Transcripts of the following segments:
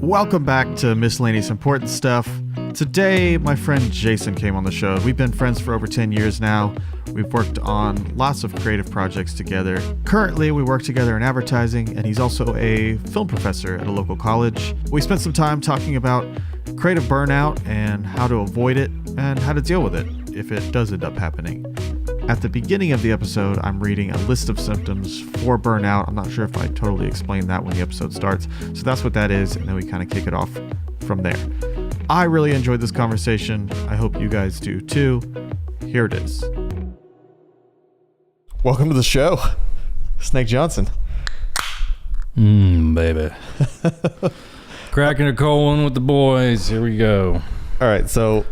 Welcome back to Miscellaneous Important Stuff. Today, my friend Jason came on the show. We've been friends for over 10 years now. We've worked on lots of creative projects together. Currently, we work together in advertising, and he's also a film professor at a local college. We spent some time talking about creative burnout and how to avoid it and how to deal with it if it does end up happening. At the beginning of the episode, I'm reading a list of symptoms for burnout. I'm not sure if I totally explained that when the episode starts. So that's what that is, and then we kind of kick it off from there. I really enjoyed this conversation. I hope you guys do too. Here it is. Welcome to the show, Snake Johnson. Baby. Cracking a cold one with the boys. Here we go. All right, so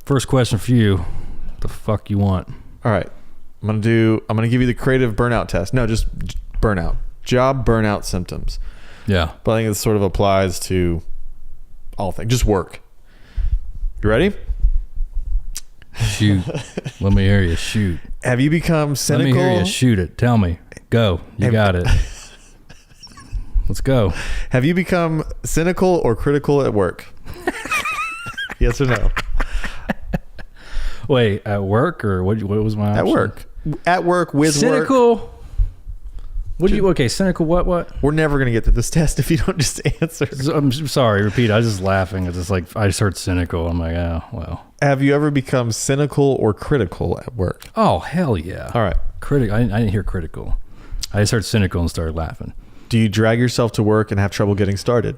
first question for you. What the fuck you want? All right. I'm gonna give you the creative burnout test. No, just burnout. Job burnout symptoms. Yeah. But I think this sort of applies to all things. Just work. You ready? Shoot. Let me hear you. Shoot. Have you become cynical? Let me hear you. Shoot it. Tell me. Go. You got it. Let's go. Have you become cynical or critical at work? Yes or no? Wait, at work or what was my option? At work. At work with cynical. work. Okay, cynical what? We're never going to get to this test if you don't just answer. I'm sorry, repeat. I was just laughing. It's just like, I just heard cynical. I'm like, oh, well. Have you ever become cynical or critical at work? Oh, hell yeah. All right. I didn't hear critical. I just heard cynical and started laughing. Do you drag yourself to work and have trouble getting started?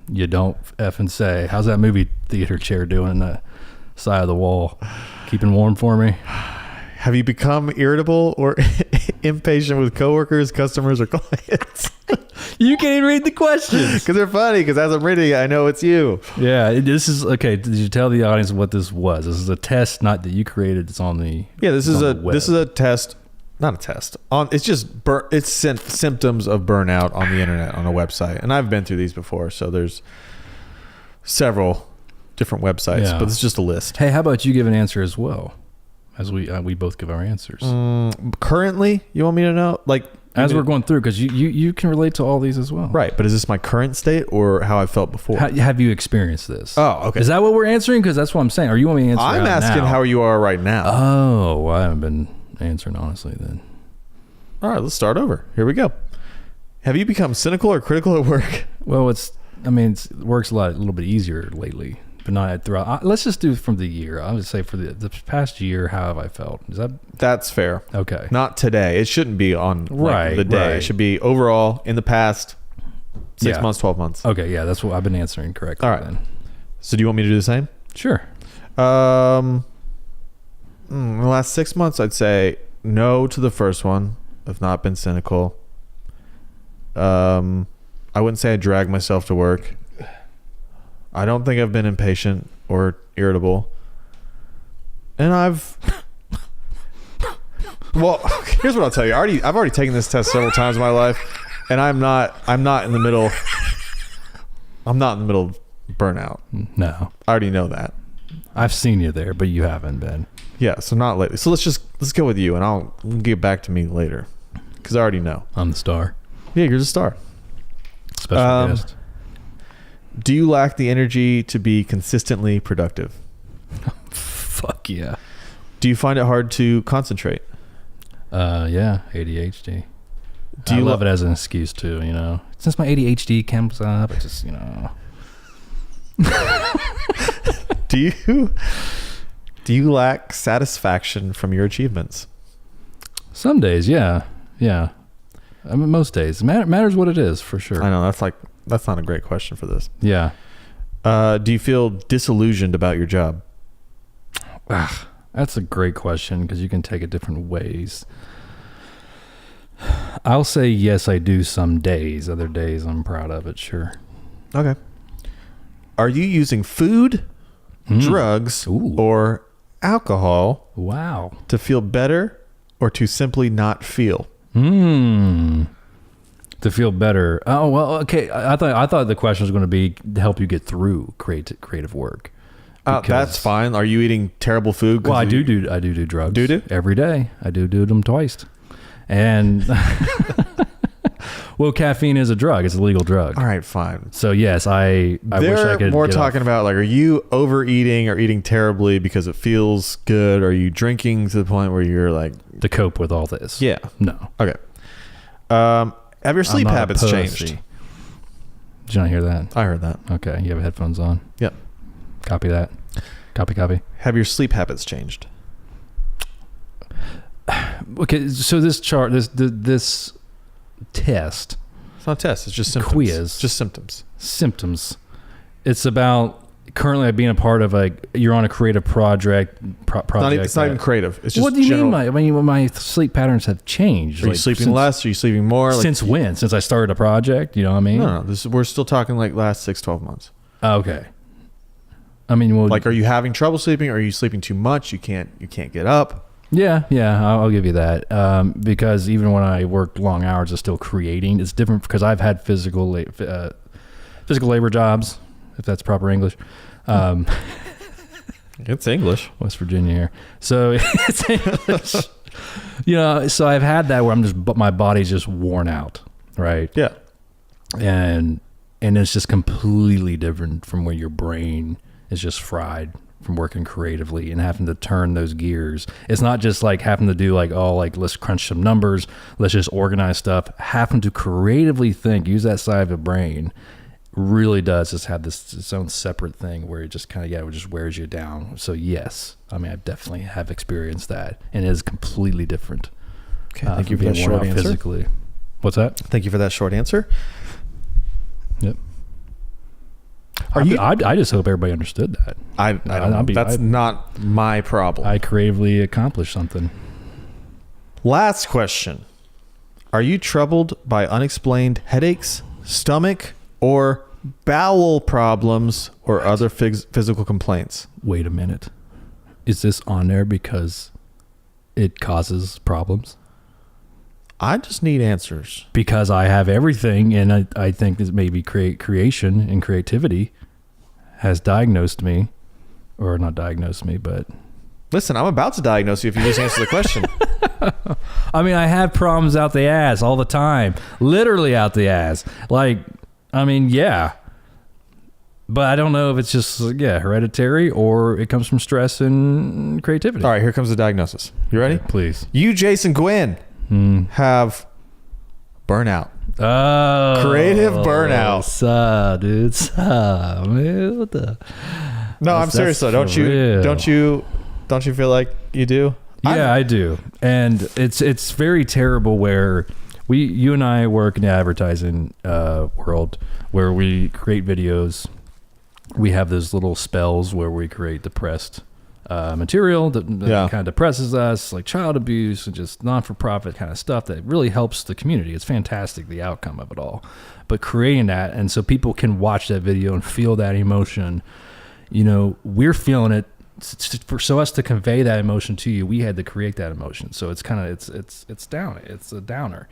You don't effing say. How's that movie theater chair doing in the side of the wall? Keeping warm for me? Have you become irritable or impatient with coworkers, customers, or clients? You can't even read the questions. Because they're funny, because as I'm reading it, I know it's you. Yeah, this is, okay, did you tell the audience what this was? This is a test, not that you created. It's on the this is a test, not a test. It's just it's symptoms of burnout on the internet, on a website. And I've been through these before, so there's several different websites, but it's just a list. Hey, how about you give an answer as well, as we both give our answers? Currently, you want me to know? Like, as we're going through, because you can relate to all these as well. Right, but is this my current state or how I felt before? Have you experienced this? Oh, okay. Is that what we're answering? Because that's what I'm saying. Or you want me to answer I'm asking now? How you are right now. Oh, well, I haven't been answering honestly then. All right, let's start over. Here we go. Have you become cynical or critical at work? Well, it works a little bit easier lately. But not throughout. Let's just do from the year. I would say for the past year, how have I felt? That's fair. Okay. Not today. It shouldn't be on the day. Right. It should be overall in the past 6 months, 12 months. Okay, yeah, that's what I've been answering correctly. All right. Then. So do you want me to do the same? Sure. In the last 6 months, I'd say no to the first one. I've not been cynical. I wouldn't say I drag myself to work. I don't think I've been impatient or irritable. And well, here's what I'll tell you. I've already taken this test several times in my life, and I'm not in the middle. I'm not in the middle of burnout. No. I already know that. I've seen you there, but you haven't been. Yeah, so not lately. So let's go with you, and I'll get back to me later, because I already know. I'm the star. Yeah, you're the star. Special guest. Do you lack the energy to be consistently productive? Fuck yeah. Do you find it hard to concentrate? Yeah, ADHD. I love it as an excuse too, Since my ADHD comes up, it's just, Do you lack satisfaction from your achievements? Some days, yeah. Yeah. I mean, most days. Matters what it is, for sure. I know, that's not a great question for this. Yeah. Do you feel disillusioned about your job? That's a great question because you can take it different ways. I'll say yes, I do some days. Other days, I'm proud of it, sure. Okay. Are you using food, drugs, or alcohol to feel better or to simply not feel? To feel better. Oh, well, okay. I thought the question was going to be to help you get through creative work. That's fine. Are you eating terrible food? Well, I do drugs. Do? Every day. I do them twice. And Well, caffeine is a drug. It's a legal drug. All right, fine. So yes, I wish I They're could. more get talking off. about like, are you overeating or eating terribly because it feels good? Are you drinking to the point where you're like to cope with all this. Yeah. No. Okay. Have your sleep I'm not a habits pussy. changed? Did you not hear that? I heard that. Okay, you have headphones on. Yep. Copy that. Copy. Have your sleep habits changed? Okay, so this chart, this test, It's not a test. It's just symptoms. Quiz. Just symptoms. symptoms. It's about currently being a part of you're on a creative project. It's not even creative. It's just what do you general. mean? My sleep patterns have changed. Are you sleeping less? Are you sleeping more? Since when? Since I started a project? You know what I mean? No. We're still talking like last 6-12 months. Okay. I mean, well, Like, are you having trouble sleeping? Are you sleeping too much? You can't get up. Yeah, I'll give you that. Because even when I work long hours, it's still creating. It's different because I've had physical labor jobs, if that's proper English. It's English. West Virginia here, so it's English. So I've had that where my body's just worn out, right? Yeah. And it's just completely different from where your brain is just fried from working creatively and having to turn those gears. It's not just like having to do let's crunch some numbers, let's just organize stuff. Having to creatively think, use that side of the brain really does just have its own separate thing where it just kind of, it just wears you down. So yes, I mean, I definitely have experienced that, and it is completely different. Okay, thank you for that short answer. Physically. What's that? Thank you for that short answer. Yep. I just hope everybody understood that. I don't know. That's not my problem. I creatively accomplished something. Last question. Are you troubled by unexplained headaches, stomach, or bowel problems or other physical complaints? Wait a minute. Is this on there because it causes problems? I just need answers. Because I have everything, and I think this maybe creation and creativity has diagnosed me, or not diagnosed me, but... Listen, I'm about to diagnose you if you just answer the question. I mean, I have problems out the ass all the time. Literally out the ass. Yeah. But I don't know if it's just, hereditary or it comes from stress and creativity. All right, here comes the diagnosis. You ready? Please. You, Jason Gwynn, have burnout. Oh. Creative burnout. Dude. Man, what the... No, I'm serious though. Don't you feel like you do? Yeah, I do. And it's very terrible where you and I work in the advertising world where we create videos. We have those little spells where we create depressed material that kind of depresses us, like child abuse and just non-for-profit kind of stuff that really helps the community. It's fantastic, the outcome of it all. But creating that, and so people can watch that video and feel that emotion, we're feeling it. So us to convey that emotion to you, we had to create that emotion. So it's kind of, it's down. It's a downer.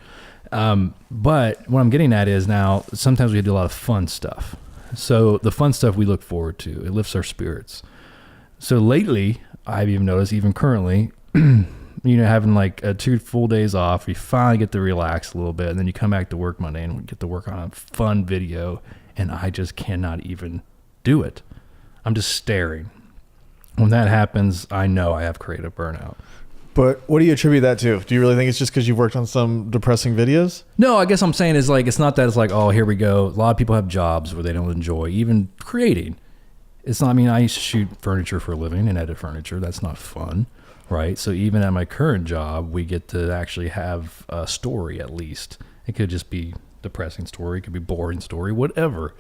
But what I'm getting at is now, sometimes we do a lot of fun stuff. So the fun stuff we look forward to, it lifts our spirits. So lately, I've even noticed, even currently, having like 2 full days off, you finally get to relax a little bit, and then you come back to work Monday and get to work on a fun video, and I just cannot even do it. I'm just staring. When that happens, I know I have creative burnout. But what do you attribute that to? Do you really think it's just because you've worked on some depressing videos? No, I guess I'm saying is it's not that it's like, oh, here we go. A lot of people have jobs where they don't enjoy even creating. It's not, I used to shoot furniture for a living and edit furniture. That's not fun, right? So even at my current job, we get to actually have a story at least. It could just be depressing story. It could be boring story, whatever.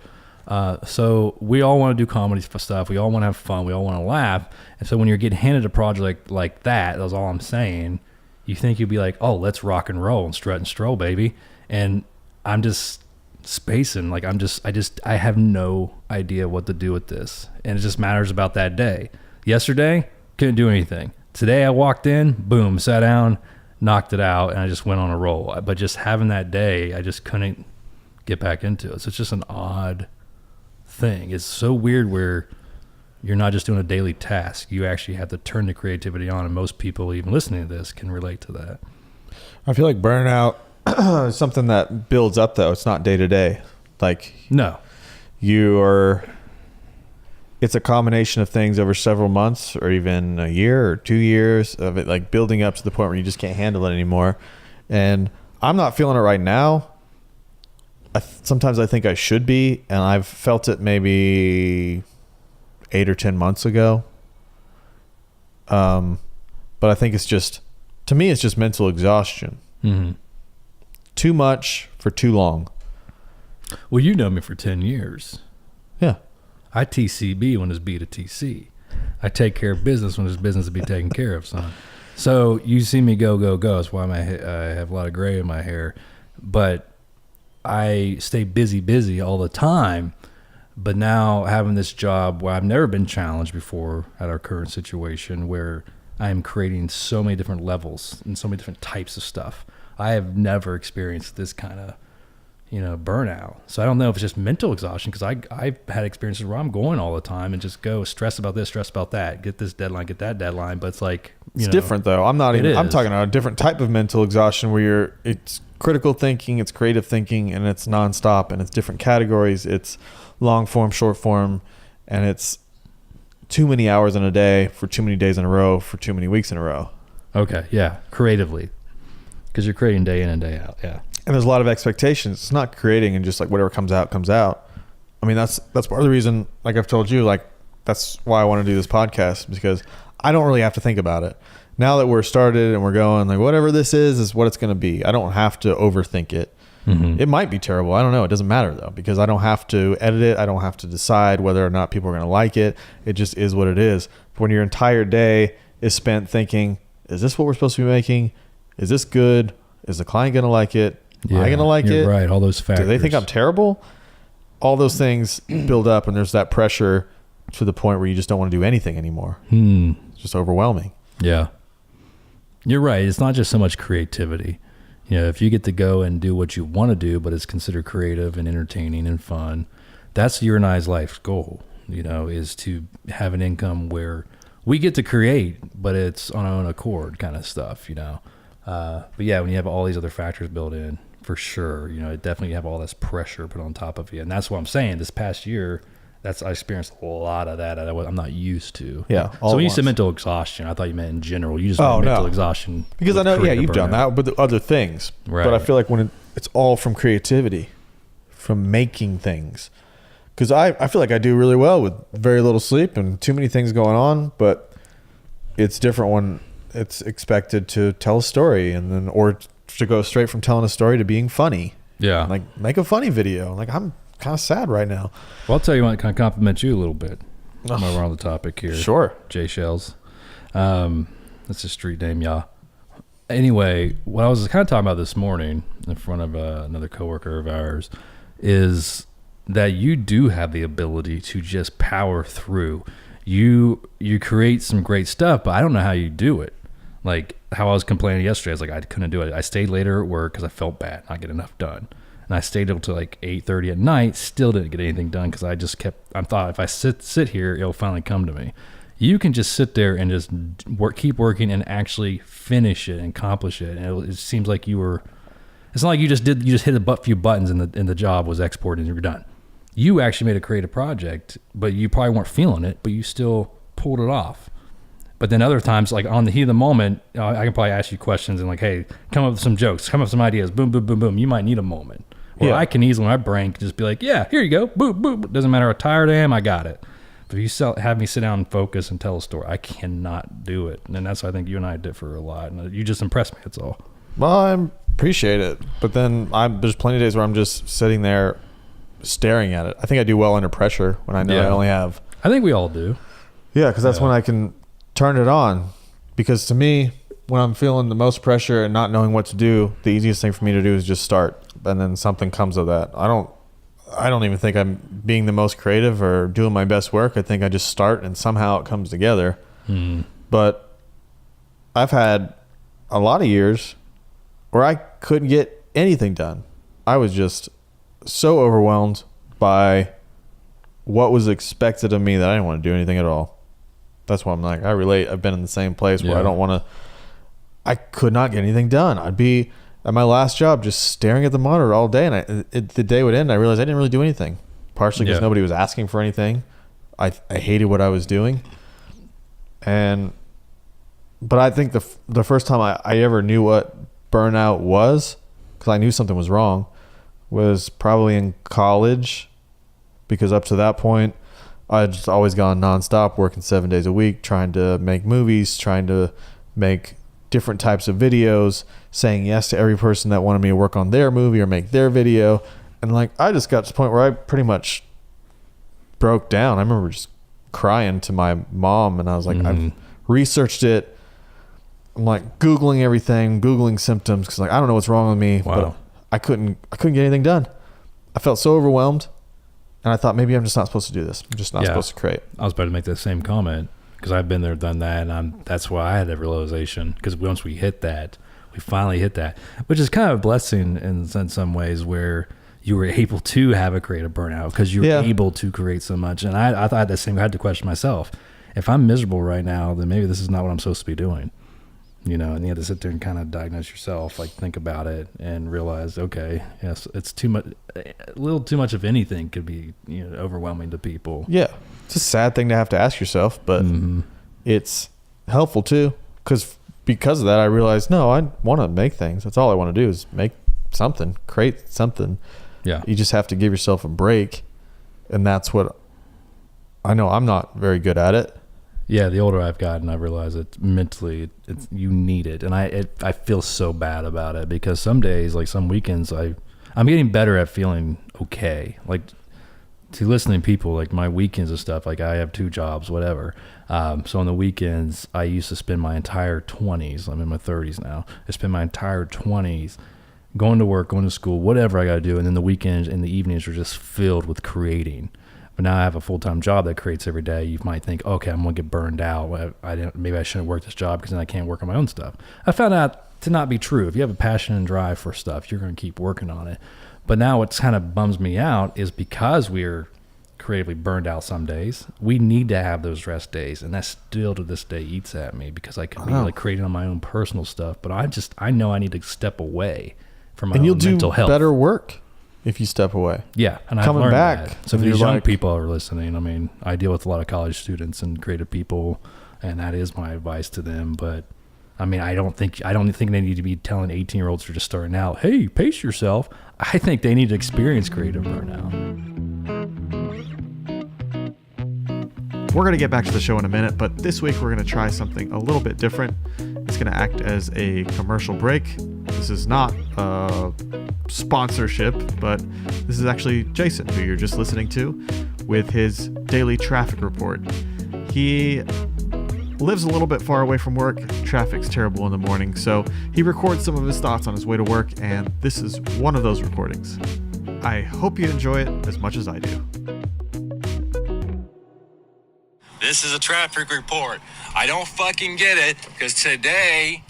So we all want to do comedy stuff. We all want to have fun. We all want to laugh. And so when you're getting handed a project like that's all I'm saying, you think you'd be like, oh, let's rock and roll and strut and stroll, baby. And I'm just spacing. I have no idea what to do with this. And it just matters about that day. Yesterday, couldn't do anything. Today I walked in, boom, sat down, knocked it out, and I just went on a roll. But just having that day, I just couldn't get back into it. So it's just an odd thing. It's so weird where you're not just doing a daily task. You actually have to turn the creativity on, and most people even listening to this can relate to that. I feel like burnout something that builds up though. It's not day to day. Like No. It's a combination of things over several months or even a year or 2 years of it, like building up to the point where you just can't handle it anymore. And I'm not feeling it right now. Sometimes I think I should be, and I've felt it maybe 8 or 10 months ago. But I think it's just, to me, it's just mental exhaustion. Mm-hmm. Too much for too long. Well, you know me for 10 years. Yeah. I TCB when it's B to TC. I take care of business when there's business to be taken care of, son. So you see me go, go, go. That's why I have a lot of gray in my hair. But I stay busy all the time. But now having this job where I've never been challenged before at our current situation, where I am creating so many different levels and so many different types of stuff. I have never experienced this kind of, burnout. So I don't know if it's just mental exhaustion, because I've had experiences where I'm going all the time and just go stress about this, stress about that, get this deadline, get that deadline. But it's like, it's different though. I'm talking about a different type of mental exhaustion where it's critical thinking, it's creative thinking, and it's nonstop, and it's different categories. It's long form, short form, and it's too many hours in a day for too many days in a row for too many weeks in a row. Okay. Yeah. Creatively. Because you're creating day in and day out. Yeah. And there's a lot of expectations. It's not creating and just like whatever comes out, comes out. I mean, that's part of the reason, like I've told you, like that's why I want to do this podcast, because I don't really have to think about it. Now that we're started and we're going, like whatever this is what it's going to be. I don't have to overthink it. Mm-hmm. It might be terrible. I don't know. It doesn't matter though, because I don't have to edit it. I don't have to decide whether or not people are going to like it. It just is what it is. But when your entire day is spent thinking, is this what we're supposed to be making? Is this good? Is the client going to like it? Am I going to like it? Right. All those factors. Do they think I'm terrible? All those things build up, and there's that pressure to the point where you just don't want to do anything anymore. It's just overwhelming. Yeah. You're right. It's not just so much creativity. If you get to go and do what you want to do, but it's considered creative and entertaining and fun, that's your and I's life's goal, is to have an income where we get to create, but it's on our own accord kind of stuff, But yeah, when you have all these other factors built in, for sure, it definitely have all this pressure put on top of you. And that's what I'm saying. This past year, I experienced a lot of that I'm not used to. Yeah. So when you said mental exhaustion, I thought you meant in general. You just meant mental exhaustion. Because I know, you've done that with the other things. Right. But I feel like when it's all from creativity, from making things. Because I feel like I do really well with very little sleep and too many things going on. But it's different when it's expected to tell a story or to go straight from telling a story to being funny. Yeah. Like make a funny video. Like I'm kind of sad right now. Well, I'll tell you what, kind of compliment you a little bit. While we're on the topic here. Sure. J Shells. That's a street name, y'all. Anyway, what I was kind of talking about this morning in front of another coworker of ours is that you do have the ability to just power through. You create some great stuff, but I don't know how you do it. Like how I was complaining yesterday, I was like, I couldn't do it. I stayed later at work because I felt bad, not get enough done. And I stayed till like 8:30 at night, still didn't get anything done because I thought if I sit here, it'll finally come to me. You can just sit there and just keep working and actually finish it and accomplish it. And it seems like it's not like you just hit a few buttons and the job was exported and you're done. You actually made a creative project, but you probably weren't feeling it, but you still pulled it off. But then other times, like on the heat of the moment, I can probably ask you questions and like, hey, come up with some jokes, come up with some ideas, boom, boom, boom, boom. You might need a moment. Or I can easily, my brain can just be like, yeah, here you go, boom, boom. Doesn't matter how tired I am, I got it. But if you have me sit down and focus and tell a story, I cannot do it. And that's what I think you and I did for a lot. And you just impressed me, that's all. Well, I appreciate it. But then there's plenty of days where I'm just sitting there staring at it. I think I do well under pressure when I know I only have. I think we all do. Yeah, because that's when I can turn it on. Because to me, when I'm feeling the most pressure and not knowing what to do, the easiest thing for me to do is just start. And then something comes of that. I don't even think I'm being the most creative or doing my best work. I think I just start and somehow it comes together. But I've had a lot of years where I couldn't get anything done. I was just so overwhelmed by what was expected of me that I didn't want to do anything at all. That's why I'm like, I relate. I've been in the same place where I could not get anything done. I'd be at my last job, just staring at the monitor all day, and the day would end. I realized I didn't really do anything, partially because nobody was asking for anything. I hated what I was doing, but I think the first time I ever knew what burnout was, because I knew something was wrong, was probably in college, because up to that point I'd just always gone nonstop, working 7 days a week, trying to make movies, trying to make different types of videos, saying yes to every person that wanted me to work on their movie or make their video. And like, I just got to the point where I pretty much broke down. I remember just crying to my mom, and I was like, I've researched it. I'm like Googling everything, Googling symptoms, because like, I don't know what's wrong with me. Wow. But I couldn't get anything done. I felt so overwhelmed, and I thought maybe I'm just not supposed to do this. I'm just not supposed to create. I was about to make that same comment, because I've been there, done that, and that's why I had that realization. Because once we finally hit that, which is kind of a blessing in some ways, where you were able to have a creative burnout because you were able to create so much. And I thought the same. I had to question myself: if I'm miserable right now, then maybe this is not what I'm supposed to be doing. You know, and you have to sit there and kind of diagnose yourself, like think about it and realize, okay, yes, it's too much. A little too much of anything could be, overwhelming to people. Yeah, it's a sad thing to have to ask yourself, but it's helpful too, because of that, I realized, no, I want to make things. That's all I want to do is make something, create something. Yeah, you just have to give yourself a break, and that's what I know. I'm not very good at it. Yeah, the older I've gotten, I realize that mentally, you need it, and I feel so bad about it, because some days, like some weekends, I'm getting better at feeling okay. Like, to listening to people, like my weekends and stuff, like I have 2 jobs, whatever. So on the weekends, I used to spend my entire 20s. I'm in my 30s now. I spend my entire 20s going to work, going to school, whatever I got to do, and then the weekends and the evenings are just filled with creating. But now I have a full-time job that creates every day. You might think, okay, I'm going to get burned out. Maybe I shouldn't work this job because then I can't work on my own stuff. I found out to not be true. If you have a passion and drive for stuff, you're going to keep working on it. But now what kind of bums me out is because we're creatively burned out some days, we need to have those rest days. And that still to this day eats at me, because I could be like creating on my own personal stuff. But I know I need to step away from my own mental health. And you'll do better work if you step away. Yeah, and I've learned that. So for these young people are listening, I mean, I deal with a lot of college students and creative people, and that is my advice to them. But I mean, I don't think they need to be telling 18-year-olds who are just starting out, hey, pace yourself. I think they need to experience creative burnout. We're going to get back to the show in a minute, but this week we're going to try something a little bit different. It's going to act as a commercial break. This is not a sponsorship, but this is actually Jason, who you're just listening to, with his daily traffic report. He lives a little bit far away from work. Traffic's terrible in the morning, so he records some of his thoughts on his way to work, and this is one of those recordings. I hope you enjoy it as much as I do. This is a traffic report. I don't fucking get it, because today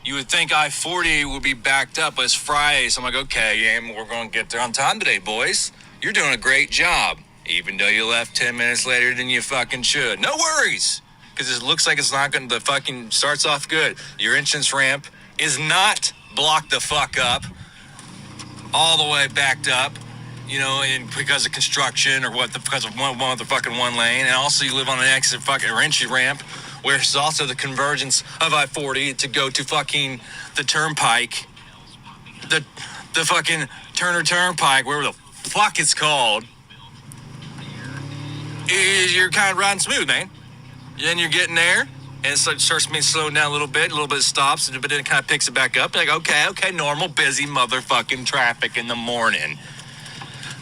you would think I-40 would be backed up, but it's Friday, so I'm like, okay, and we're going to get there on time today, boys. You're doing a great job, even though you left 10 minutes later than you fucking should. No worries, because it looks like it's not going to, the fucking starts off good. Your entrance ramp is not blocked the fuck up, all the way backed up. And because of construction or because of one lane, and also you live on an exit fucking or entry ramp, where it's also the convergence of I-40 to go to fucking the turnpike, the fucking Turner Turnpike, wherever the fuck it's called. You're kind of riding smooth, man. Then you're getting there, and it starts me slowing down a little bit stops, but then it kind of picks it back up. Like, okay, normal, busy motherfucking traffic in the morning.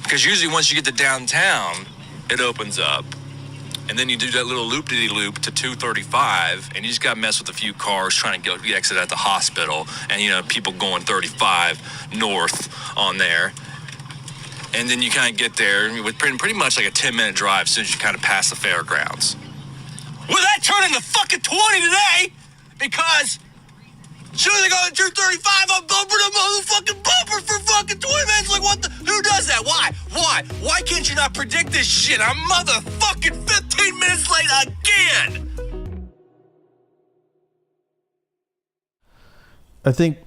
Because usually once you get to downtown, it opens up. And then you do that little loop-de-loop to 235, and you just got to mess with a few cars trying to exit at the hospital, and, people going 35 north on there. And then you kind of get there with pretty much like a 10-minute drive as soon as you kind of pass the fairgrounds. Well, that turned into fucking 20 today, because as soon as I go to 235, I'm bumping a motherfucking bumper for fucking 20 minutes. Like, who does that? Why can't you not predict this shit? I'm motherfucking 15 minutes late again. I think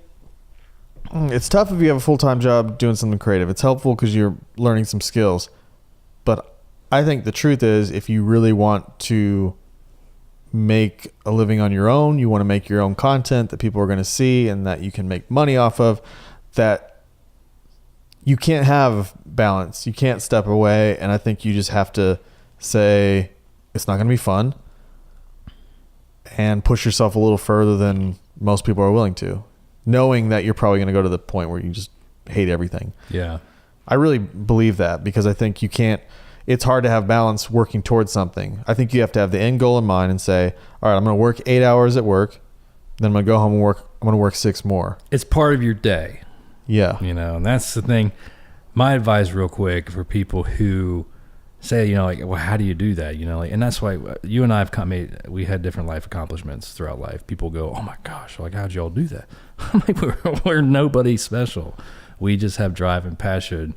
It's tough if you have a full-time job doing something creative. It's helpful because you're learning some skills. But I think the truth is, if you really want to make a living on your own, you want to make your own content that people are going to see and that you can make money off of, that you can't have balance. You can't step away. And I think you just have to say, it's not going to be fun, and push yourself a little further than most people are willing to, knowing that you're probably going to go to the point where you just hate everything. Yeah. I really believe that, because I think you can't, it's hard to have balance working towards something. I think you have to have the end goal in mind and say, all right, I'm going to work 8 hours at work. Then I'm going to go home and I'm going to work 6 more. It's part of your day. Yeah. You know, and that's the thing. My advice real quick for people who say, you know, like, well, how do you do that? You know, like, and that's why you and I have we had different life accomplishments throughout life. People go, oh my gosh, like, how'd y'all do that? I'm like, we're nobody special. We just have drive and passion,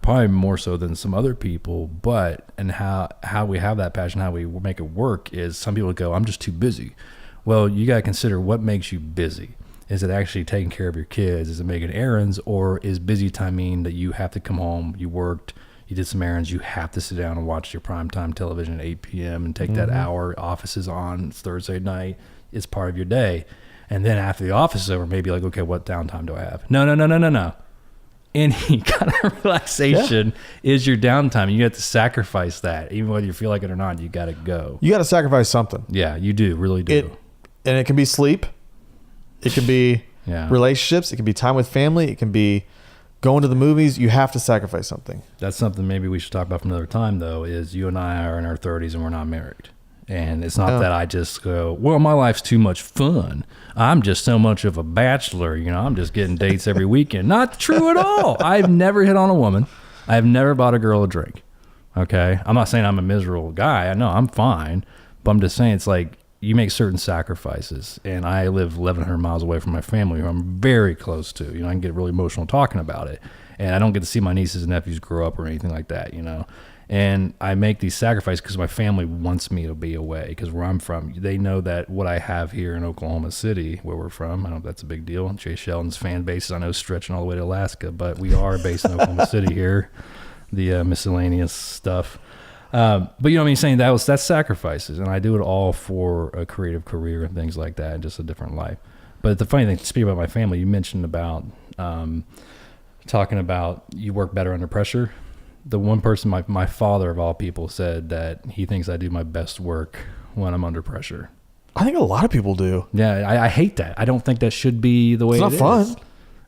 probably more so than some other people. But, and how we have that passion, how we make it work is, some people go, I'm just too busy. Well, you got to consider what makes you busy. Is it actually taking care of your kids? Is it making errands? Or is busy time mean that you have to come home, you worked, you did some errands, you have to sit down and watch your primetime television at 8 p.m. and take that hour, office is on, it's Thursday night, it's part of your day. And then after the office is over, maybe like, okay, what downtime do I have? No. Any kind of relaxation is your downtime. You have to sacrifice that. Even whether you feel like it or not, you got to go. You got to sacrifice something. Yeah, you do, really do. And it can be sleep. It can be relationships. It can be time with family. It can be going to the movies. You have to sacrifice something. That's something maybe we should talk about from another time, though, is you and I are in our 30s and we're not married. And it's not that I just go, well, my life's too much fun. I'm just so much of a bachelor. You know, I'm just getting dates every weekend. Not true at all. I've never hit on a woman. I've never bought a girl a drink. Okay. I'm not saying I'm a miserable guy. I know I'm fine. But I'm just saying, it's like, you make certain sacrifices, and I live 1,100 miles away from my family, who I'm very close to. You know, I can get really emotional talking about it, and I don't get to see my nieces and nephews grow up or anything like that, you know. And I make these sacrifices because my family wants me to be away, because where I'm from, they know that what I have here in Oklahoma City, where we're from, I don't know if that's a big deal. Jay Sheldon's fan base, I know, stretching all the way to Alaska, but we are based in Oklahoma City here, the miscellaneous stuff. But you know what I'm saying? That's sacrifices, and I do it all for a creative career and things like that, and just a different life. But the funny thing, speaking about my family, you mentioned about talking about you work better under pressure. The one person, my father of all people, said that he thinks I do my best work when I'm under pressure. I think a lot of people do. Yeah, I hate that. I don't think that should be the way it is. It's not fun.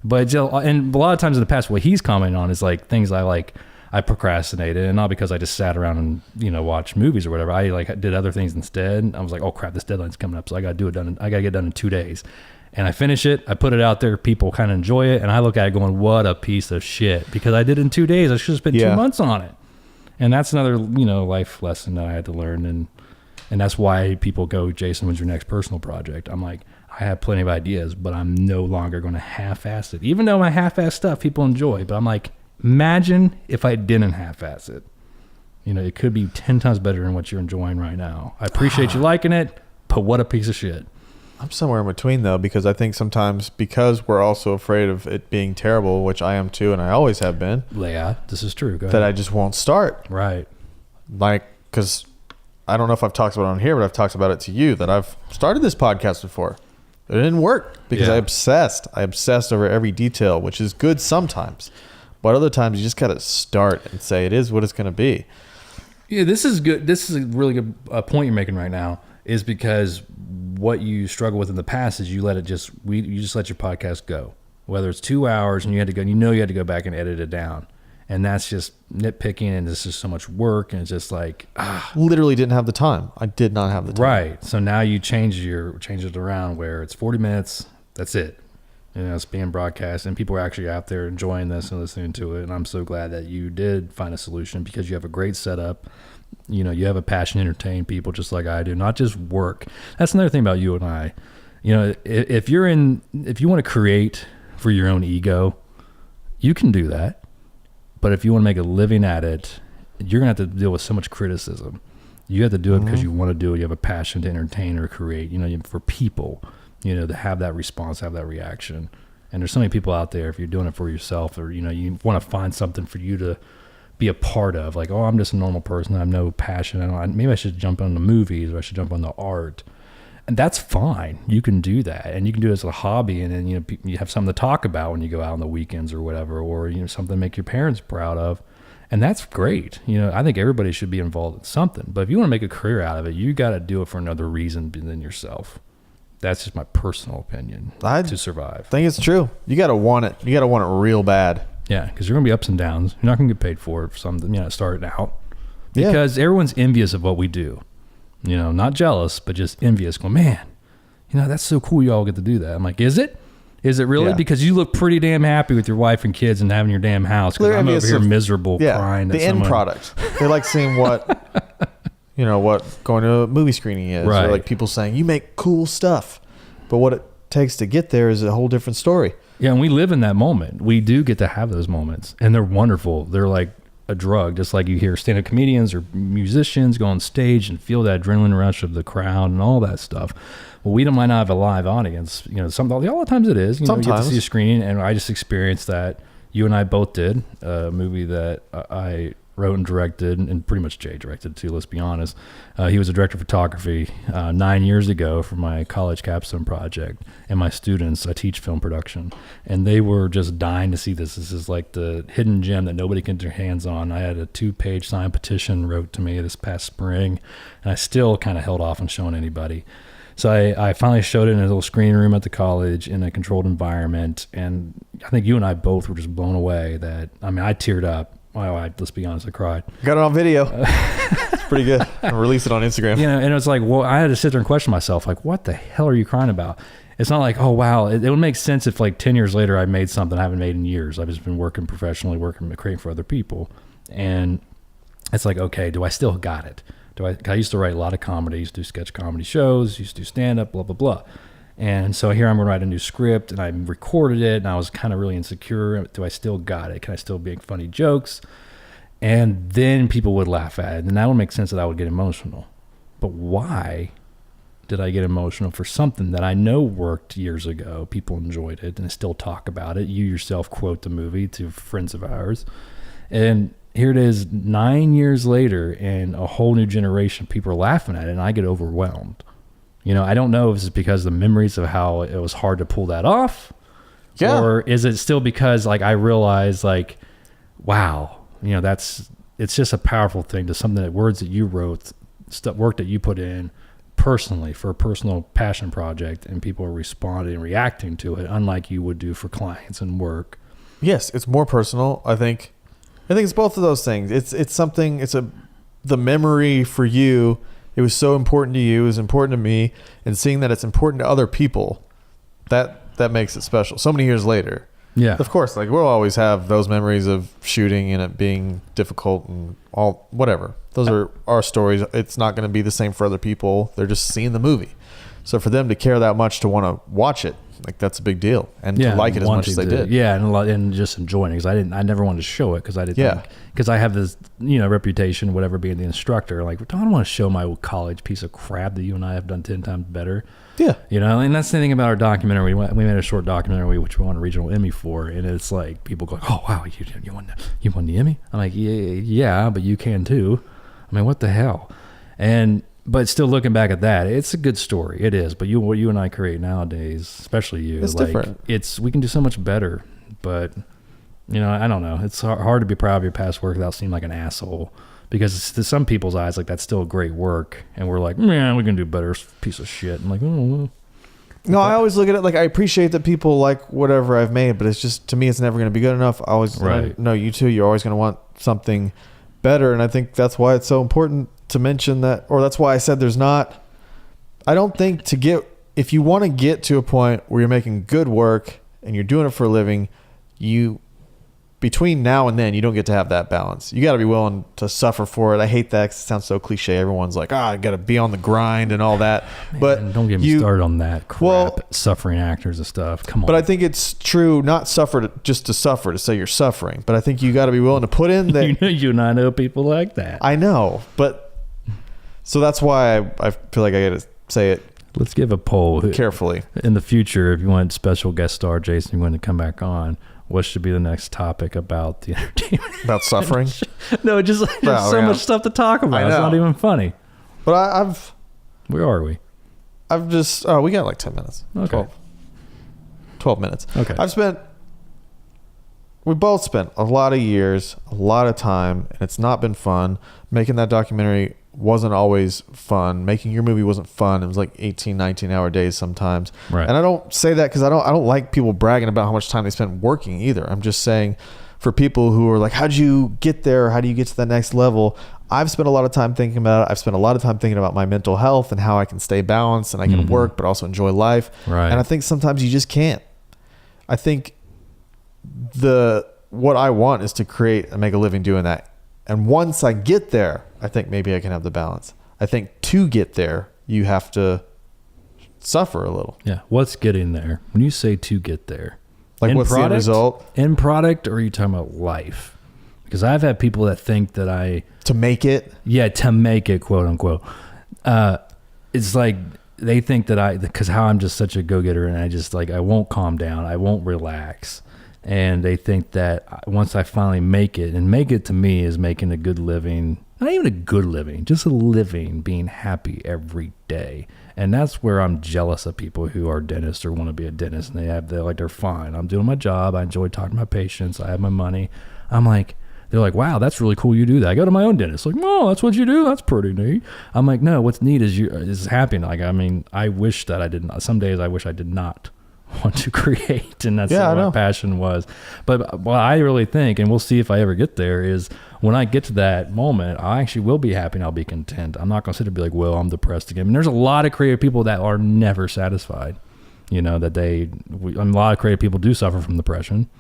But and a lot of times in the past, what he's commenting on is like things I procrastinated, and not because I just sat around and, you know, watched movies or whatever. I like did other things instead. I was like, oh crap, this deadline's coming up, so I got to get done in 2 days. And I finish it, I put it out there, people kind of enjoy it, and I look at it going, what a piece of shit, because I did it in 2 days. I should have spent 2 months on it. And that's another, you know, life lesson that I had to learn, and that's why people go, Jason, when's your next personal project? I'm like, I have plenty of ideas, but I'm no longer going to half-ass it. Even though my half-ass stuff people enjoy, but I'm like, imagine if I didn't half-ass it. You know, it could be 10 times better than what you're enjoying right now. I appreciate you liking it, but what a piece of shit. I'm somewhere in between, though, because I think sometimes, because we're also afraid of it being terrible, which I am too, and I always have been. Yeah, this is true. Go ahead. That I just won't start. Right. Like, because I don't know if I've talked about it on here, but I've talked about it to you, that I've started this podcast before. It didn't work because I obsessed. I obsessed over every detail, which is good sometimes. But other times, you just got to start and say, it is what it's going to be. Yeah, this is good. This is a really good point you're making right now, is because what you struggle with in the past is you just let your podcast go. Whether it's 2 hours and you had to go back and edit it down. And that's just nitpicking, and this is so much work, and it's just like, literally didn't have the time. I did not have the time. Right. So now you change it around where it's 40 minutes. That's it. You know, it's being broadcast, and people are actually out there enjoying this and listening to it. And I'm so glad that you did find a solution, because you have a great setup. You know, you have a passion to entertain people just like I do, not just work. That's another thing about you and I. You know, if you want to create for your own ego, you can do that. But if you want to make a living at it, you're going to have to deal with so much criticism. You have to do it because you want to do it. You have a passion to entertain or create, you know, for people, you know, to have that response, have that reaction. And there's so many people out there, if you're doing it for yourself, or, you want to find something for you to be a part of, like, oh, I'm just a normal person, I have no passion, maybe I should jump on the movies, or I should jump on the art. And that's fine. You can do that, and you can do it as a hobby, and then you have something to talk about when you go out on the weekends or whatever, or something to make your parents proud of, and that's great. I think everybody should be involved in something. But if you want to make a career out of it, you got to do it for another reason than yourself. That's just my personal opinion to survive. I think it's true. You got to want it. You got to want it real bad. Yeah, because you're gonna be ups and downs. You're not gonna get paid for it for something. Starting out, because everyone's envious of what we do. Not jealous, but just envious. Going, man, that's so cool. You all get to do that. I'm like, is it? Is it really? Yeah. Because you look pretty damn happy with your wife and kids and having your damn house. Because I'm over here miserable, crying. The end product. They like seeing what, what going to a movie screening is. Right. Or like people saying, you make cool stuff. But what it takes to get there is a whole different story. Yeah, and we live in that moment. We do get to have those moments. And they're wonderful. They're like a drug, just like you hear stand-up comedians or musicians go on stage and feel that adrenaline rush of the crowd and all that stuff. Well, we might not have a live audience. A lot of times it is. You get to see a screening, and I just experienced that. You and I both did a movie that I wrote and directed, and pretty much Jay directed too, let's be honest. He was a director of photography 9 years ago for my college capstone project, and my students, I teach film production, and they were just dying to see this. This is like the hidden gem that nobody can get their hands on. I had a 2-page signed petition wrote to me this past spring, and I still kind of held off on showing anybody. So I finally showed it in a little screening room at the college in a controlled environment, and I think you and I both were just blown away that, I teared up. Let's be honest, I cried. Got it on video. It's pretty good. I'll release it on Instagram. And it's like, well, I had to sit there and question myself, like, what the hell are you crying about? It's not like, oh, wow. It would make sense if like 10 years later I made something I haven't made in years. I've just been working professionally, creating for other people. And it's like, okay, do I still got it? I used to write a lot of comedy, used to do sketch comedy shows, used to do stand-up, blah, blah, blah. And so here I'm going to write a new script, and I recorded it, and I was kind of really insecure. Do I still got it? Can I still make funny jokes? And then people would laugh at it, and that would make sense that I would get emotional. But why did I get emotional for something that I know worked years ago? People enjoyed it, and still talk about it. You yourself quote the movie to friends of ours. And here it is 9 years later, and a whole new generation of people are laughing at it, and I get overwhelmed. I don't know if it's because the memories of how it was hard to pull that off, or is it still because like I realized like, wow, it's just a powerful thing to something that words that you wrote, work that you put in personally for a personal passion project, and people are responding and reacting to it, unlike you would do for clients and work. Yes, it's more personal. I think it's both of those things. It's something. The memory for you. It was so important to you, it was important to me, and seeing that it's important to other people, that makes it special. So many years later. Yeah. Of course, like we'll always have those memories of shooting and it being difficult and all whatever. Those are our stories. It's not going to be the same for other people. They're just seeing the movie. So for them to care that much to want to watch it, like that's a big deal, and to like it as much as they did. Yeah, and just enjoying it, because I never wanted to show it because I didn't. Because I have this reputation, whatever, being the instructor. Like, I don't want to show my college piece of crap that you and I have done 10 times better. Yeah, and that's the thing about our documentary. We made a short documentary which we won a regional Emmy for, and it's like people go, "Oh wow, you won the Emmy?" I'm like, yeah, but you can too. I mean, what the hell? But still looking back at that, it's a good story. It is. But what you and I create nowadays, especially you, it's like different. We can do so much better. But I don't know. It's hard to be proud of your past work without seeming like an asshole, because to some people's eyes, like that's still great work, and we're like, man, we can do better, piece of shit. I'm like, oh. No, I always look at it like I appreciate that people like whatever I've made, but it's just, to me, it's never going to be good enough. I always no, you too. You're always going to want something better, and I think that's why it's so important to mention that, or that's why I said I don't think if you want to get to a point where you're making good work and you're doing it for a living, between now and then, you don't get to have that balance. You got to be willing to suffer for it. I hate that 'cause it sounds so cliche. Everyone's like, I got to be on the grind and all that. Man, but don't get me started on that crap, suffering actors and stuff. Come on. But I think it's true, not suffer just to suffer, to say you're suffering. But I think you got to be willing to put in that. You and I know people like that. I know, but so that's why I feel like I got to say it. Let's give a poll. carefully. In the future, if you want special guest star Jason, you want to come back on, what should be the next topic about the entertainment? About suffering? No, just like, there's so much stuff to talk about. It's not even funny. But I've... Where are we? I've just... Oh, we got like 10 minutes. Okay. 12 minutes. Okay. We both spent a lot of years, a lot of time, and it's not been fun. Making that documentary wasn't always fun. Making your movie wasn't fun. It was like 18, 19-hour days sometimes. Right. And I don't say that because I don't like people bragging about how much time they spent working either. I'm just saying for people who are like, how'd you get there? How do you get to the next level? I've spent a lot of time thinking about it. I've spent a lot of time thinking about my mental health and how I can stay balanced and I can work but also enjoy life. Right. And I think sometimes you just can't. I think what I want is to create and make a living doing that. And once I get there, I think maybe I can have the balance. I think to get there, you have to suffer a little. Yeah. What's getting there? When you say to get there, Like what's the end result? End product, or are you talking about life? Because I've had people that think that to make it. Yeah, to make it, quote unquote. It's like they think that because how I'm just such a go-getter and I won't calm down. I won't relax. And they think that once I finally make it, and make it to me is making a good living, not even a good living, just a living, being happy every day. And that's where I'm jealous of people who are dentists or want to be a dentist, and they're fine. I'm doing my job. I enjoy talking to my patients. I have my money. They're like, wow, that's really cool. You do that. I go to my own dentist. Like, oh, that's what you do. That's pretty neat. I'm like, no, what's neat is happy. Like, I mean, I wish that I didn't. Some days I wish I did not want to create, and that's what my passion was. But what I really think, and we'll see if I ever get there, is when I get to that moment, I actually will be happy and I'll be content. I'm not going to sit there and be like, well, I'm depressed again. And there's a lot of creative people that are never satisfied. A lot of creative people do suffer from depression,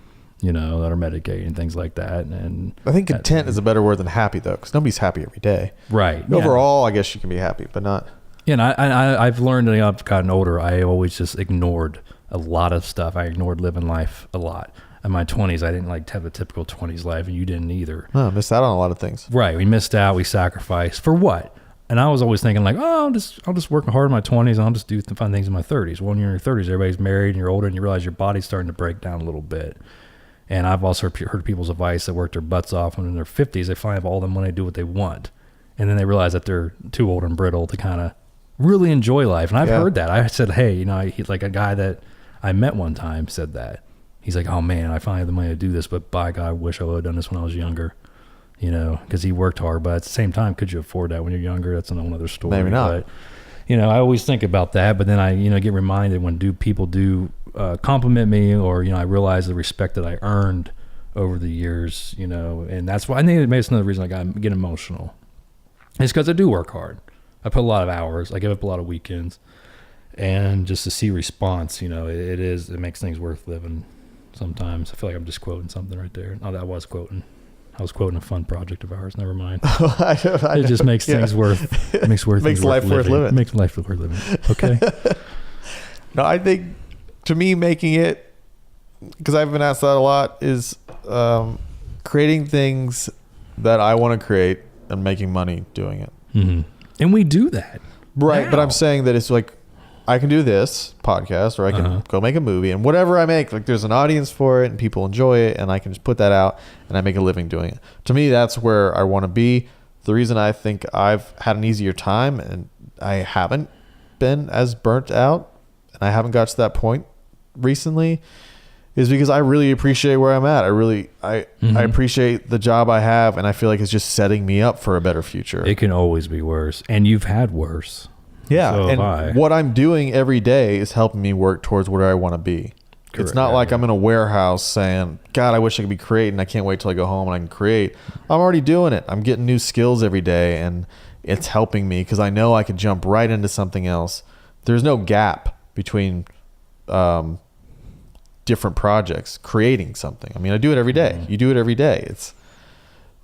that are medicated and things like that. And I think content is a better word than happy, though, because nobody's happy every day. Right. Overall, I guess you can be happy, but not. Yeah, and I've learned that I've gotten older. I always just ignored a lot of stuff. I ignored living life a lot. In my 20s, I didn't have a typical 20s life, and you didn't either. No, missed out on a lot of things. Right. We missed out. We sacrificed. For what? And I was always thinking like, oh, I'll just work hard in my 20s, and I'll just do fun things in my 30s. Well, when you're in your 30s, everybody's married, and you're older, and you realize your body's starting to break down a little bit. And I've also heard people's advice that work their butts off when in their 50s, they finally have all the money to do what they want. And then they realize that they're too old and brittle to kind of really enjoy life. And I've heard that. I said, hey, like a guy that I met one time said that. He's like, oh man, I finally have the money to do this, but by God, I wish I would have done this when I was younger, because he worked hard. But at the same time, could you afford that when you're younger? That's another story. Maybe not. But, I always think about that, but then I, get reminded when people do compliment me, or, I realize the respect that I earned over the years, and that's why I think it's another reason I get emotional. It's because I do work hard. I put a lot of hours. I give up a lot of weekends, and just to see response, it makes things worth living. Sometimes I feel like I'm just quoting something right there. No, I was quoting a fun project of ours. Never mind. It just makes things makes life worth living. Makes life worth living. Okay. No, I think to me, making it, because I've been asked that a lot, is creating things that I want to create and making money doing it. Mm-hmm. And we do that. Right. now. But I'm saying that it's like, I can do this podcast, or I can go make a movie, and whatever I make, like there's an audience for it and people enjoy it, and I can just put that out and I make a living doing it. To me, that's where I want to be. The reason I think I've had an easier time and I haven't been as burnt out and I haven't got to that point recently is because I really appreciate where I'm at. I appreciate the job I have, and I feel like it's just setting me up for a better future. It can always be worse, and you've had worse. Yeah, so and what I'm doing every day is helping me work towards where I want to be. Correct. It's not like I'm in a warehouse saying, God, I wish I could be creating. I can't wait till I go home and I can create. I'm already doing it. I'm getting new skills every day, and it's helping me because I know I can jump right into something else. There's no gap between different projects, creating something. I mean, I do it every day. You do it every day.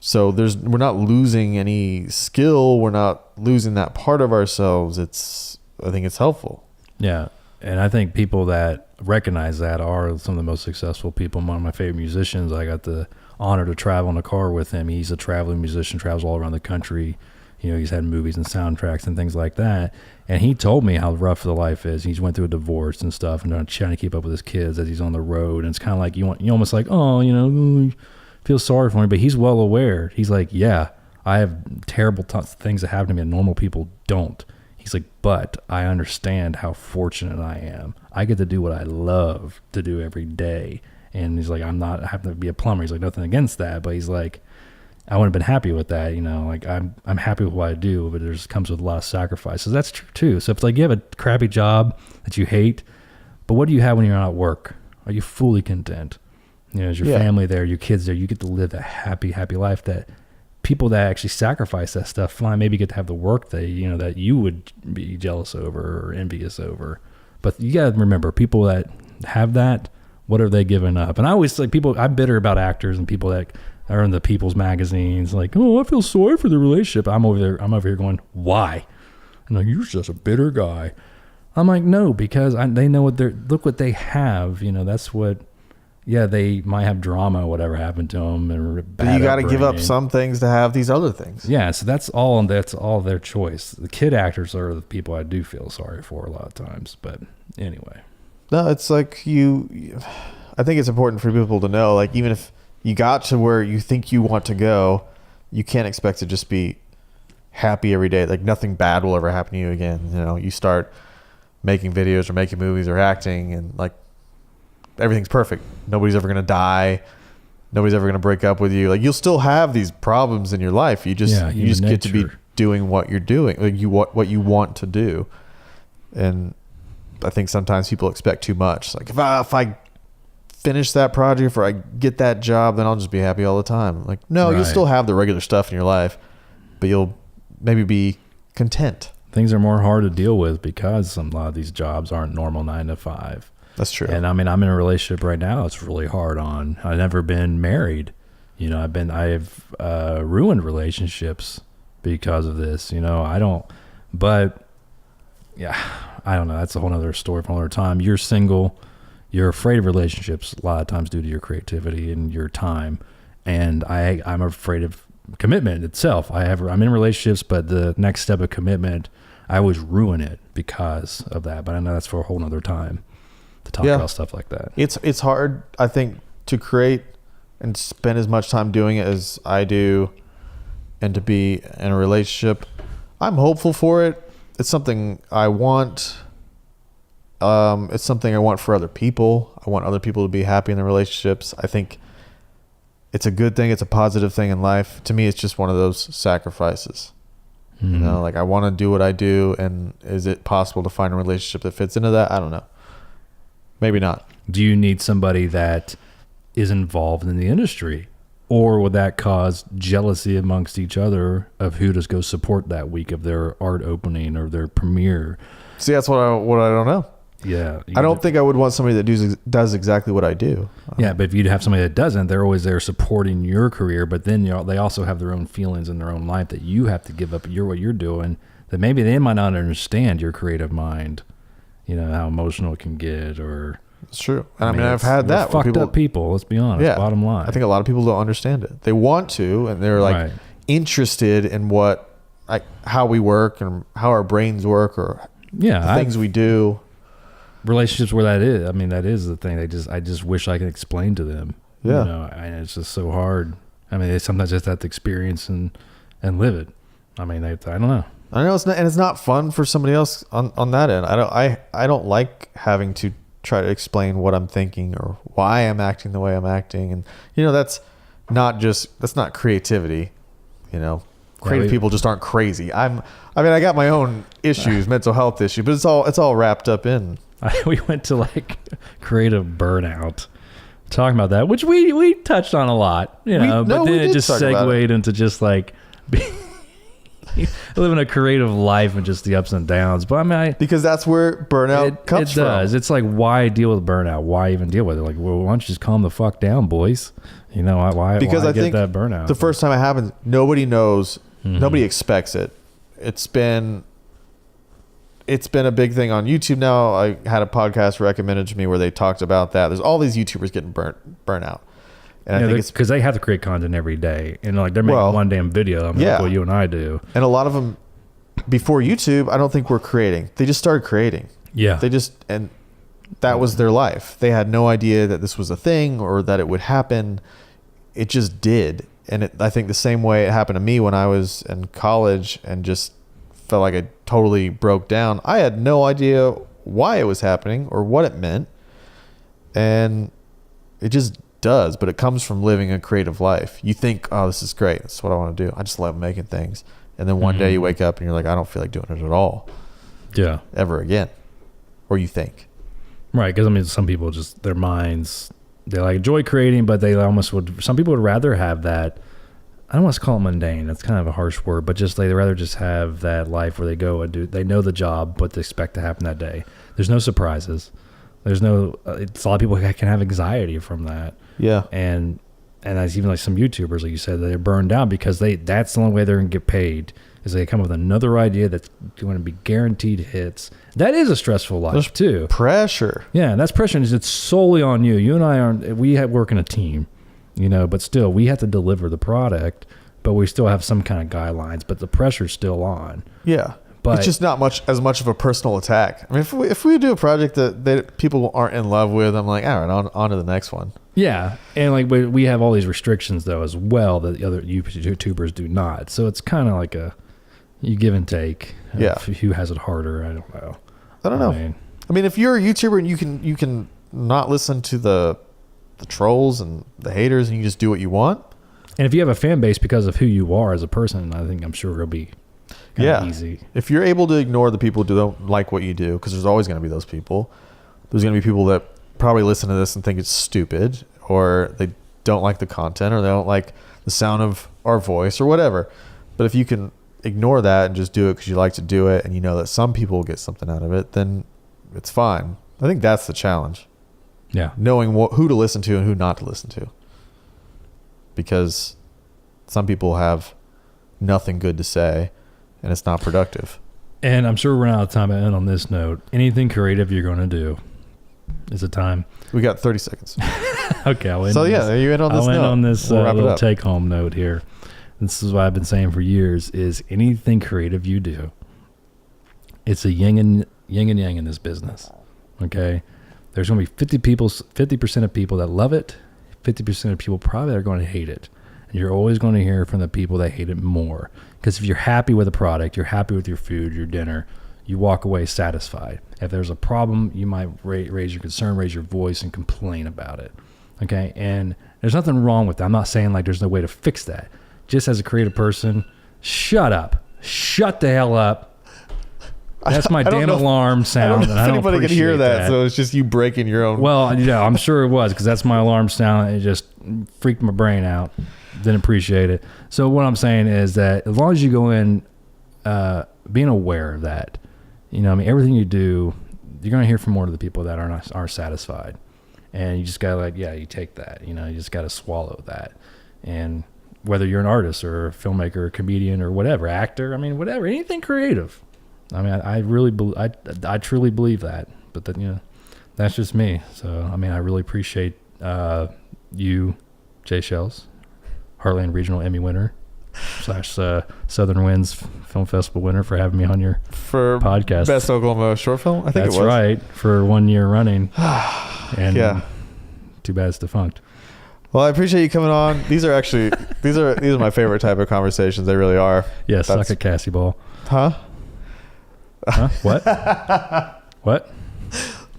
So we're not losing any skill. We're not losing that part of ourselves. I think it's helpful. Yeah. And I think people that recognize that are some of the most successful people. One of my favorite musicians, I got the honor to travel in a car with him. He's a traveling musician, travels all around the country. You know, he's had movies and soundtracks and things like that. And he told me how rough the life is. He's went through a divorce and stuff, and trying to keep up with his kids as he's on the road. And it's kind of like you almost like, oh, you know, feel sorry for him. But he's well aware. He's like, yeah, I have terrible things that happen to me and normal people don't. He's like, but I understand how fortunate I am. I get to do what I love to do every day. And he's like, I have to be a plumber. He's like, nothing against that, but he's like, I wouldn't have been happy with that, you know. Like I'm happy with what I do, but it comes with a lot of sacrifices. That's true too. So if like you have a crappy job that you hate, but what do you have when you're not at work? Are you fully content? You know, is your family there, your kids there? You get to live a happy life that people that actually sacrifice that stuff maybe get to have the work that you would be jealous over or envious over. But you got to remember, people that have that, what are they giving up? And I always like I'm bitter about actors and people that are in the People's magazines, like, oh, I feel sorry for the relationship. I'm over here going, why? And like, you're just a bitter guy. I'm like, no, because they know look what they have. You know, that's what. Yeah, they might have drama, whatever happened to them, or bad. But you got to give up some things to have these other things. Yeah, so that's all their choice. The kid actors are the people I do feel sorry for a lot of times. But anyway, no, it's like I think it's important for people to know, like, even if you got to where you think you want to go, you can't expect to just be happy every day. Like nothing bad will ever happen to you again. You know, you start making videos or making movies or acting, and like, everything's perfect. Nobody's ever going to die. Nobody's ever going to break up with you. Like, you'll still have these problems in your life. You just get to be doing what you're doing, like what you want to do. And I think sometimes people expect too much. Like, if I finish that project or I get that job, then I'll just be happy all the time. Like, no, you'll still have the regular stuff in your life, but you'll maybe be content. Things are more hard to deal with because a lot of these jobs aren't normal 9 to 5. That's true. And I mean, I'm in a relationship right now. It's really hard on. I've never been married. You know, I've ruined relationships because of this. You know, but yeah, I don't know. That's a whole other story for another time. You're single. You're afraid of relationships a lot of times due to your creativity and your time. And I'm afraid of commitment itself. I'm in relationships, but the next step of commitment, I always ruin it because of that. But I know that's for a whole nother time to talk about stuff like that. It's hard, I think, to create and spend as much time doing it as I do, and to be in a relationship. I'm hopeful for it. It's something I want. It's something I want for other people. I want other people to be happy in their relationships. I think it's a good thing. It's a positive thing in life. To me, it's just one of those sacrifices. Mm-hmm. You know, like, I want to do what I do, and is it possible to find a relationship that fits into that? I don't know. Maybe not. Do you need somebody that is involved in the industry, or would that cause jealousy amongst each other of who does go support that week of their art opening or their premiere? See, that's what I don't know. Yeah. I don't think I would want somebody that does exactly what I do. Yeah, but if you'd have somebody that doesn't, they're always there supporting your career, but then they also have their own feelings in their own life that you have to give up what you're doing, that maybe they might not understand your creative mind. You know, how emotional it can get, or... It's true. And I mean, I've had that. Fucked up people, let's be honest, bottom line. I think a lot of people don't understand it. They want to, and they're like interested in how we work and how our brains work, or the things we do. Relationships where that is, I mean, that is the thing. I just wish I could explain to them. Yeah. You know, and it's just so hard. I mean, they sometimes just have to experience and live it. I mean, I don't know. I know it's not fun for somebody else on that end. I don't like having to try to explain what I'm thinking or why I'm acting the way I'm acting, and you know, that's not creativity. You know, creative people just aren't crazy. I mean, I got my own issues, mental health issue, but it's all wrapped up in. We went to like creative burnout, talking about that, which we touched on a lot, you know, but then it just segued into just like living a creative life and just the ups and downs. But I mean, because that's where burnout comes from. It does. It's like, why deal with burnout? Why even deal with it? Like, well, why don't you just calm the fuck down, boys? You know, why I think that burnout? The first time it happens, nobody knows. Mm-hmm. Nobody expects it. It's been a big thing on YouTube now. I had a podcast recommended to me where they talked about that. There's all these YouTubers getting burnt out. And I think it's because they have to create content every day, and like they're making one damn video. I mean, like what you and I do. And a lot of them before YouTube, I don't think were creating. They just started creating. Yeah. And that was their life. They had no idea that this was a thing or that it would happen. It just did. And I think the same way it happened to me when I was in college and just felt like I totally broke down. I had no idea why it was happening or what it meant. And it just does, but it comes from living a creative life. You think, oh, this is great. That's what I want to do. I just love making things. And then one day you wake up and you're like, I don't feel like doing it at all. Yeah. Ever again. Or you think. Right. Because I mean, some people just, their minds, they like enjoy creating, but they almost would, some people would rather have that. I don't want to call it mundane. That's kind of a harsh word, but just they'd rather just have that life where they go and do, they know the job, what they expect to happen that day. There's no surprises. There's no, it's a lot of people can have anxiety from that. Yeah. And as even like some YouTubers, like you said, they're burned out because that's the only way they're going to get paid is they come up with another idea that's going to be guaranteed hits. That is a stressful life too. Pressure. Yeah. That's pressure. And it's solely on you. You and I work in a team, but still we have to deliver the product, but we still have some kind of guidelines, but the pressure's still on. Yeah. But it's just not as much of a personal attack. I mean, if we do a project that people aren't in love with, I'm like, all right, on to the next one. Yeah, and like we have all these restrictions though as well that the other YouTubers do not. So it's kind of like you give and take. Yeah. Who has it harder? I don't know. I don't know. I mean, if you're a YouTuber and you can not listen to the trolls and the haters and you just do what you want. And if you have a fan base because of who you are as a person, I'm sure it'll be easy. If you're able to ignore the people who don't like what you do, because there's always going to be those people. There's going to be people that probably listen to this and think it's stupid, or they don't like the content, or they don't like the sound of our voice or whatever. But if you can ignore that and just do it because you like to do it and you know that some people will get something out of it, then it's fine. I think that's the challenge. Yeah. Knowing who to listen to and who not to listen to. Because some people have nothing good to say and it's not productive. And I'm sure we're running out of time to end on this note. Anything creative you're going to do is it time? We got 30 seconds. Okay. You end on this note. I'll end on this we'll little take-home note here. This is what I've been saying for years, is anything creative you do, it's a yin and yang in this business. Okay? There's going to be 50% of people that love it, 50% of people probably are going to hate it. And you're always going to hear from the people that hate it more. Because if you're happy with a product, you're happy with your food, your dinner, you walk away satisfied. If there's a problem, you might raise your concern, raise your voice, and complain about it. Okay? And there's nothing wrong with that. I'm not saying like there's no way to fix that. Just as a creative person, shut up. Shut the hell up. That's my damn alarm sound. I don't know if anybody can hear that, so it's just you breaking your own. Well, yeah, I'm sure it was, because that's my alarm sound. It just freaked my brain out. Didn't appreciate it. So what I'm saying is that as long as you go in being aware of that, everything you do, you're going to hear from more of the people that are satisfied. And you just got to you take that. You just got to swallow that. And whether you're an artist or a filmmaker or a comedian or whatever, actor, whatever, anything creative. I truly believe that, but then, that's just me. So, I really appreciate, you, Jay Shells, Heartland Regional Emmy winner / Southern Winds Film Festival winner, for having me on your podcast. Best Oklahoma short film. I think that's it was. right, for 1 year running. And yeah, too bad it's defunct. Well, I appreciate you coming on. These are my favorite type of conversations. They really are. Yeah, suck at Cassie Ball. Huh? What? What?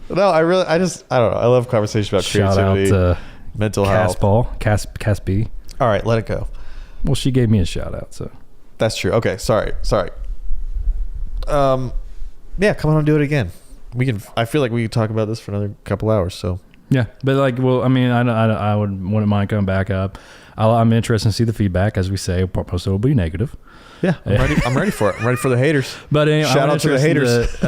No, I don't know. I love conversations about creativity, shout out to mental health. Cass B. All right, let it go. Well, she gave me a shout out, so. That's true. Okay, sorry. Yeah, come on and do it again. I feel like we could talk about this for another couple hours, so. Yeah, but I wouldn't mind coming back up. I'm interested to see the feedback. As we say, most of it will be negative. Yeah, I'm ready for it. I'm ready for the haters. But anyway, shout out to the haters.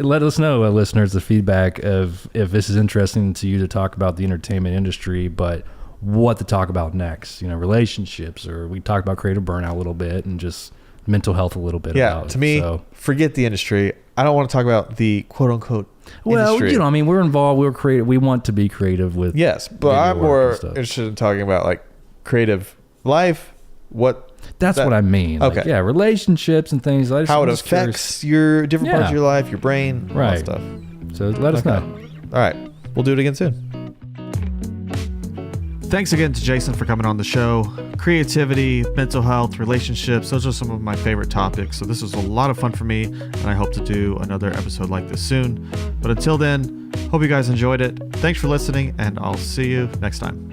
Let us know, listeners, the feedback of if this is interesting to you to talk about the entertainment industry, but what to talk about next. Relationships, or we talked about creative burnout a little bit and just mental health a little bit. Yeah, to me, forget the industry. I don't want to talk about the quote unquote industry. I mean, we're involved. We're creative. We want to be creative with. Yes, but video I'm work more and stuff. interested in talking about like creative life. That's what I mean. Okay. Like, yeah, relationships and things. How it affects your different parts of your life, your brain, all that Right. stuff. So let us know. All right. We'll do it again soon. Thanks again to Jason for coming on the show. Creativity, mental health, relationships, those are some of my favorite topics. So this was a lot of fun for me, and I hope to do another episode like this soon. But until then, hope you guys enjoyed it. Thanks for listening, and I'll see you next time.